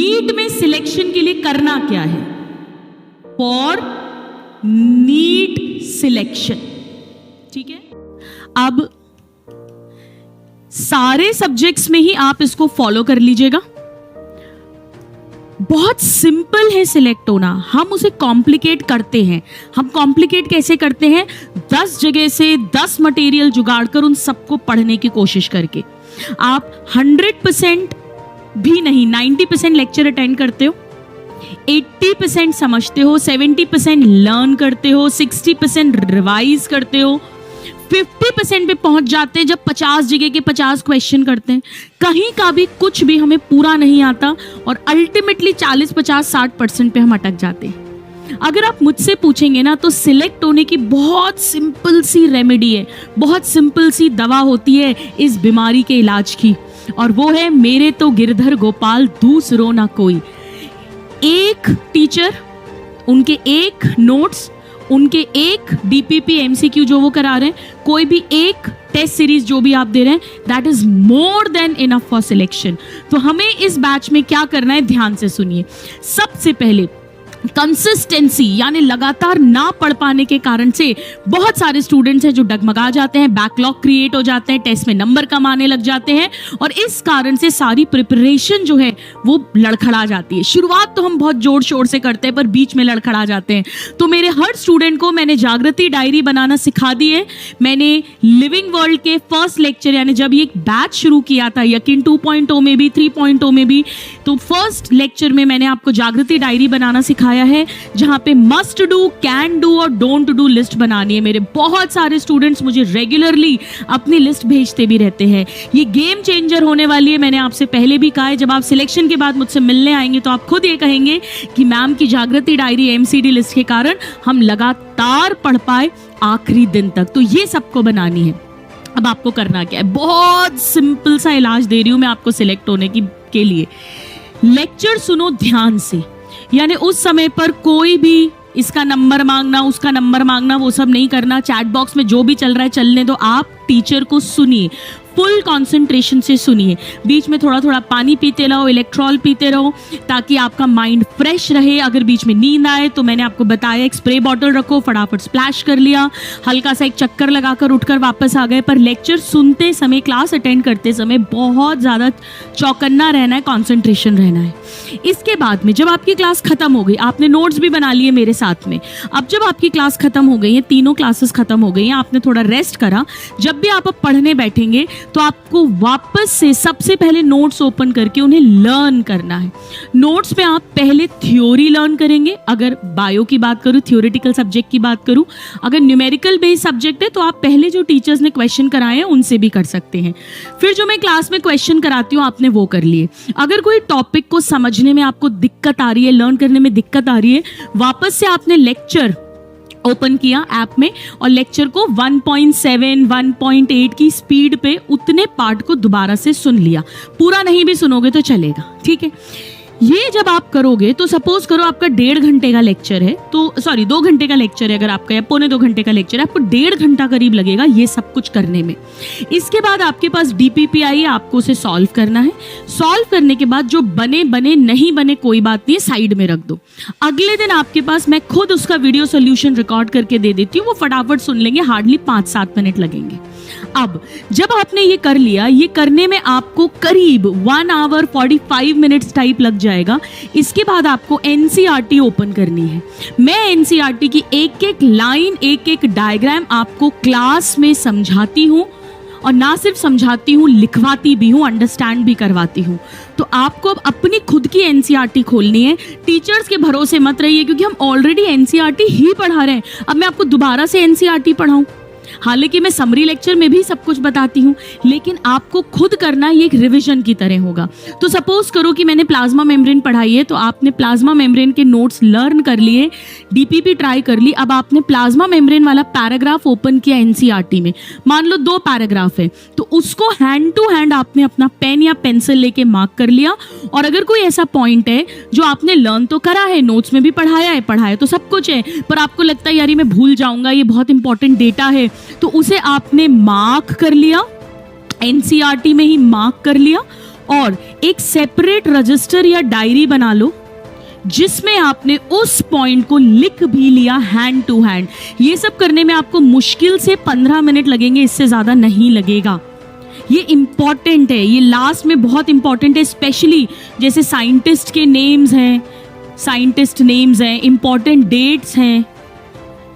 NEET में selection के लिए करना क्या है, फॉर नीट सिलेक्शन, ठीक है। अब सारे सब्जेक्ट्स में ही आप इसको फॉलो कर लीजिएगा। बहुत सिंपल है सिलेक्ट होना, हम उसे कॉम्प्लिकेट करते हैं। हम कॉम्प्लिकेट कैसे करते हैं? 10 जगह से 10 मटेरियल जुगाड़ कर उन सबको पढ़ने की कोशिश करके। आप 100% भी नहीं, 90% लेक्चर अटेंड करते हो, 80% समझते हो, 70% लर्न करते हो, 60% रिवाइज करते हो, 50% पे पहुंच जाते हैं जब 50 जगह के 50 क्वेश्चन करते हैं। कहीं का भी कुछ भी हमें पूरा नहीं आता और अल्टीमेटली 40, 50, 60% पे हम अटक जाते हैं। अगर आप मुझसे पूछेंगे ना, तो सिलेक्ट होने की बहुत सिंपल सी रेमेडी है, बहुत सिंपल सी दवा होती है इस बीमारी के इलाज की, और वो है मेरे तो गिरधर गोपाल दूसरो ना कोई। एक टीचर, उनके एक नोट्स, उनके एक डीपीपी एमसीक्यू जो वो करा रहे हैं, कोई भी एक टेस्ट सीरीज जो भी आप दे रहे हैं, that is more than enough for selection. तो हमें इस बैच में क्या करना है, ध्यान से सुनिए। सबसे पहले कंसिस्टेंसी, यानी लगातार ना पढ़ पाने के कारण से बहुत सारे स्टूडेंट्स हैं जो डगमगा जाते हैं, बैकलॉग क्रिएट हो जाते हैं, टेस्ट में नंबर कम आने लग जाते हैं, और इस कारण से सारी प्रिपरेशन जो है वो लड़खड़ा जाती है। शुरुआत तो हम बहुत जोर शोर से करते हैं पर बीच में लड़खड़ा जाते हैं। तो मेरे हर स्टूडेंट को मैंने जागृति डायरी बनाना सिखा दी है। मैंने लिविंग वर्ल्ड के फर्स्ट लेक्चर, यानी जब ये बैच शुरू किया था यकीन 2.0 में भी 3.0 में भी, तो फर्स्ट लेक्चर में मैंने आपको जागृति डायरी बनाना सिखाया है, जहां पे मस्ट डू, कैन डू और डोंट डू लिस्ट बनानी है। मेरे बहुत सारे स्टूडेंट्स मुझे रेगुलरली अपनी लिस्ट भेजते भी रहते हैं। ये गेम चेंजर होने वाली है, मैंने आपसे पहले भी कहा है। जब आप सिलेक्शन के बाद मुझसे मिलने आएंगे तो आप खुद ये कहेंगे कि मैम की जागृति डायरी एमसीडी लिस्ट के कारण हम लगातार पढ़ पाए आखिरी दिन तक। तो ये सबको बनानी है। अब आपको करना क्या है, बहुत सिंपल सा इलाज दे रही हूं मैं आपको सिलेक्ट होने के लिए। लेक्चर सुनो ध्यान से, यानी उस समय पर कोई भी इसका नंबर मांगना, उसका नंबर मांगना, वो सब नहीं करना। चैट बॉक्स में जो भी चल रहा है चलने दो। आप टीचर को सुनिए, फुल कंसंट्रेशन से सुनिए। बीच में थोड़ा थोड़ा पानी पीते रहो, इलेक्ट्रॉल पीते रहो, ताकि आपका माइंड फ्रेश रहे। अगर बीच में नींद आए तो मैंने आपको बताया, एक स्प्रे बॉटल रखो, फटाफट स्प्लैश कर लिया, हल्का सा एक चक्कर लगाकर उठकर वापस आ गए। पर लेक्चर सुनते समय, क्लास अटेंड करते समय बहुत ज़्यादा चौकन्ना रहना है, कॉन्सेंट्रेशन रहना है। इसके बाद में जब आपकी क्लास खत्म हो गई, आपने नोट्स भी बना लिए मेरे साथ में, अब जब आपकी क्लास खत्म हो गई है, तीनों क्लासेस खत्म हो गई हैं, आपने थोड़ा रेस्ट करा, जब भी आप अब पढ़ने बैठेंगे तो आपको वापस से सबसे पहले नोट्स ओपन करके उन्हें लर्न करना है। नोट्स में आप पहले थ्योरी लर्न करेंगे। अगर बायो की बात करूँ, थ्योरेटिकल सब्जेक्ट की बात करूँ, अगर न्यूमेरिकल बेस्ड सब्जेक्ट है तो आप पहले जो टीचर्स ने क्वेश्चन कराए हैं उनसे भी कर सकते हैं। फिर जो मैं क्लास में क्वेश्चन कराती हूँ आपने वो कर लिए। अगर कोई टॉपिक को समझने में आपको दिक्कत आ रही है, लर्न करने में दिक्कत आ रही है, वापस से आपने लेक्चर ओपन किया ऐप में और लेक्चर को 1.7, 1.8 की स्पीड पे उतने पार्ट को दोबारा से सुन लिया। पूरा नहीं भी सुनोगे तो चलेगा, ठीक है। ये जब आप करोगे तो सपोज करो आपका 1.5 घंटे का लेक्चर है, तो सॉरी 2 घंटे का लेक्चर है अगर आपका, या 1.25 घंटे का लेक्चर है, आपको 1.5 घंटा करीब लगेगा ये सब कुछ करने में। इसके बाद आपके पास डीपीपी आई है, आपको उसे सॉल्व करना है। सॉल्व करने के बाद जो बने नहीं बने कोई बात नहीं, साइड में रख दो। अगले दिन आपके पास मैं खुद उसका वीडियो सोल्यूशन रिकॉर्ड करके दे देती हूँ, वो फटाफट सुन लेंगे, हार्डली 5-7 मिनट लगेंगे। अब जब आपने ये कर लिया, ये करने में आपको करीब 1 आवर 45 मिनट्स टाइप लग जाएगा। इसके बाद आपको एनसीईआरटी ओपन करनी है। मैं एनसीईआरटी की एक एक लाइन, एक एक डायग्राम आपको क्लास में समझाती हूँ, और ना सिर्फ समझाती हूँ, लिखवाती भी हूँ, अंडरस्टैंड भी करवाती हूँ। तो आपको अब अपनी खुद की एनसीईआरटी खोलनी है। टीचर्स के भरोसे मत रहिए, क्योंकि हम ऑलरेडी एनसीईआरटी ही पढ़ा रहे हैं। अब मैं आपको दोबारा से एनसीईआरटी पढ़ाऊँ? हालांकि मैं समरी लेक्चर में भी सब कुछ बताती हूँ, लेकिन आपको खुद करना ये एक रिवीजन की तरह होगा। तो सपोज करो कि मैंने प्लाज्मा मेम्ब्रेन पढ़ाई है, तो आपने प्लाज्मा मेम्ब्रेन के नोट्स लर्न कर लिए, डीपीपी ट्राई कर ली। अब आपने प्लाज्मा मेम्ब्रेन वाला पैराग्राफ ओपन किया एनसीईआरटी में, मान लो 2 पैराग्राफ है, तो उसको हैंड टू हैंड आपने अपना पेन या पेंसिल लेके मार्क कर लिया। और अगर कोई ऐसा पॉइंट है जो आपने लर्न तो करा है, नोट्स में भी पढ़ाया तो सब कुछ है, पर आपको लगता है यार ये मैं भूल जाऊंगा, ये बहुत इंपॉर्टेंट डेटा है, तो उसे आपने मार्क कर लिया, एनसीईआरटी में ही मार्क कर लिया, और एक सेपरेट रजिस्टर या डायरी बना लो जिसमें आपने उस पॉइंट को लिख भी लिया हैंड टू हैंड। ये सब करने में आपको मुश्किल से 15 मिनट लगेंगे, इससे ज़्यादा नहीं लगेगा। ये इंपॉर्टेंट है, ये लास्ट में बहुत इंपॉर्टेंट है, स्पेशली जैसे साइंटिस्ट के नेम्स हैं, साइंटिस्ट नेम्स हैं, इंपॉर्टेंट डेट्स हैं,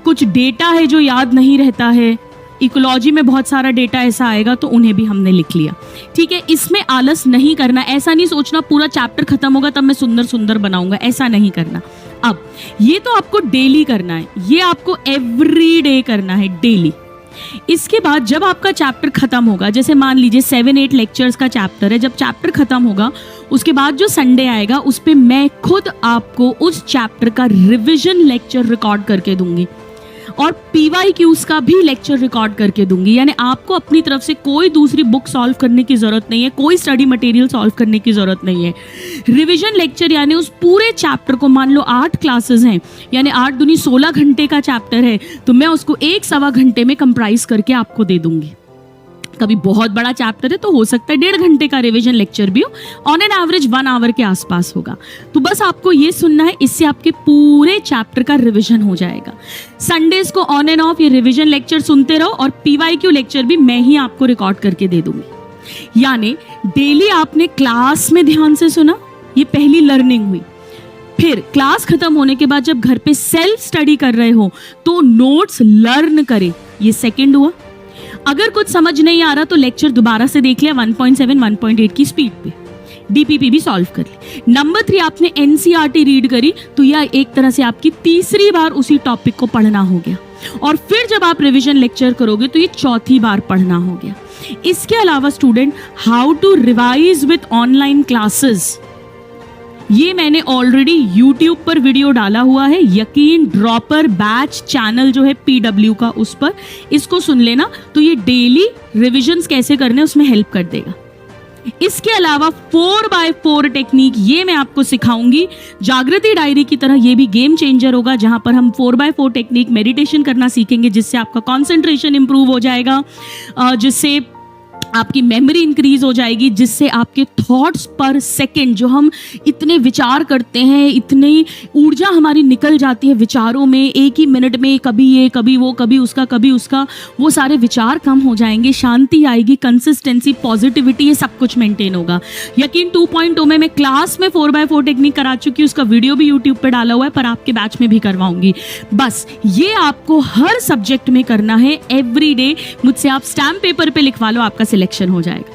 कुछ डेटा है जो याद नहीं रहता है, इकोलॉजी में बहुत सारा डेटा ऐसा आएगा तो उन्हें भी हमने लिख लिया। ठीक है, इसमें आलस नहीं करना, ऐसा नहीं सोचना पूरा चैप्टर खत्म होगा तब मैं सुंदर सुंदर बनाऊंगा, ऐसा नहीं करना। अब ये तो आपको डेली करना है, ये आपको एवरी डे करना है, डेली। इसके बाद जब आपका चैप्टर खत्म होगा, जैसे मान लीजिए 7-8 लेक्चर्स का चैप्टर है, जब चैप्टर खत्म होगा उसके बाद जो संडे आएगा उस पे मैं खुद आपको उस चैप्टर का रिवीजन लेक्चर रिकॉर्ड करके दूंगी और PYQs का भी लेक्चर रिकॉर्ड करके दूंगी। यानी आपको अपनी तरफ से कोई दूसरी बुक सॉल्व करने की ज़रूरत नहीं है, कोई स्टडी मटेरियल सॉल्व करने की ज़रूरत नहीं है। रिवीजन लेक्चर यानी उस पूरे चैप्टर को, मान लो 8 क्लासेस हैं, यानी 8 दूनी 16 घंटे का चैप्टर है, तो मैं उसको 1-1.25 घंटे में कंप्राइज करके आपको दे दूंगी। कभी बहुत बड़ा चैप्टर है तो हो सकता है 1.5 घंटे का रिवीजन लेक्चर भी हो, ऑन एन एवरेज 1 आवर के आसपास होगा। तो बस आपको ये सुनना है, इससे आपके पूरे चैप्टर का रिवीजन हो जाएगा। संडेज को ऑन एंड ऑफ ये रिवीजन लेक्चर सुनते रहो और PYQ लेक्चर भी मैं ही आपको रिकॉर्ड करके दे दूंगी। यानी डेली आपने क्लास में ध्यान से सुना, ये पहली लर्निंग हुई। फिर क्लास खत्म होने के बाद जब घर पे सेल्फ स्टडी कर रहे हो तो नोट्स लर्न करें, ये सेकंड हुआ। अगर कुछ समझ नहीं आ रहा तो लेक्चर दोबारा से देख लिया 1.7, 1.8 की स्पीड पे, DPP भी सॉल्व कर ली। नंबर 3, आपने NCERT रीड करी तो यह एक तरह से आपकी तीसरी बार उसी टॉपिक को पढ़ना हो गया। और फिर जब आप रिवीजन लेक्चर करोगे तो ये चौथी बार पढ़ना हो गया। इसके अलावा student, how to revise with online classes, ये मैंने ऑलरेडी YouTube पर वीडियो डाला हुआ है, यकीन ड्रॉपर बैच चैनल जो है PW का, उस पर इसको सुन लेना, तो ये डेली रिविजन्स कैसे करने उसमें हेल्प कर देगा। इसके अलावा 4x4 टेक्निक ये मैं आपको सिखाऊंगी, जागृति डायरी की तरह ये भी गेम चेंजर होगा, जहां पर हम 4x4 टेक्निक मेडिटेशन करना सीखेंगे, जिससे आपका कंसंट्रेशन इंप्रूव हो जाएगा, जिससे आपकी मेमोरी इंक्रीज हो जाएगी, जिससे आपके थॉट्स पर सेकंड, जो हम इतने विचार करते हैं, इतनी ऊर्जा हमारी निकल जाती है विचारों में, एक ही मिनट में कभी ये कभी वो कभी उसका कभी उसका, वो सारे विचार कम हो जाएंगे, शांति आएगी, कंसिस्टेंसी, पॉजिटिविटी, ये सब कुछ मेंटेन होगा। यकीन 2.0 में मैं क्लास में 4x4 टेक्निक करा चुकी हूँ, उसका वीडियो भी यूट्यूब पर डाला हुआ है, पर आपके बैच में भी करवाऊंगी। बस ये आपको हर सब्जेक्ट में करना है एवरी डे। मुझसे आप स्टैम्प पेपर पे लिखवा लो, आपका सिलेक्शन हो जाएगा।